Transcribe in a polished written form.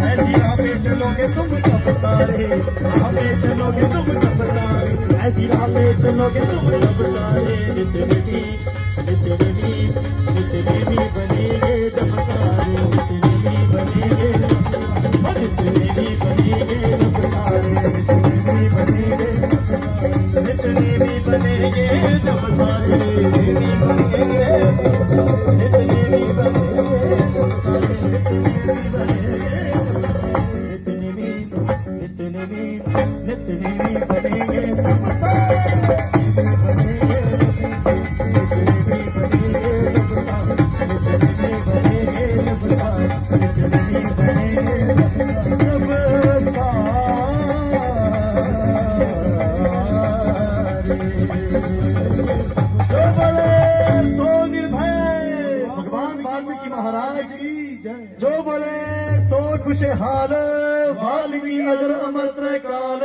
ऐसी राह पे चलोगे तुम सब सारे, राह पे चलोगे तुम सब सारे, ऐसी राह पे चलोगे तुम सब सारे। जितने भी बनेंगे जब सारे, जितने भी बनेंगे, जितने भी बनेंगे जब सारे, जितने भी बनेंगे, जितने भी बनेंगे जब सारे, जितने भी बनेंगे, जितने भी बनेंगे जब सारे, जितने भी बनेंगे जब सारे। भगवान वाल्मीकि महाराज की जय। जो बोले सो खुशहाल, वाल्मीकि अजर अमर काल।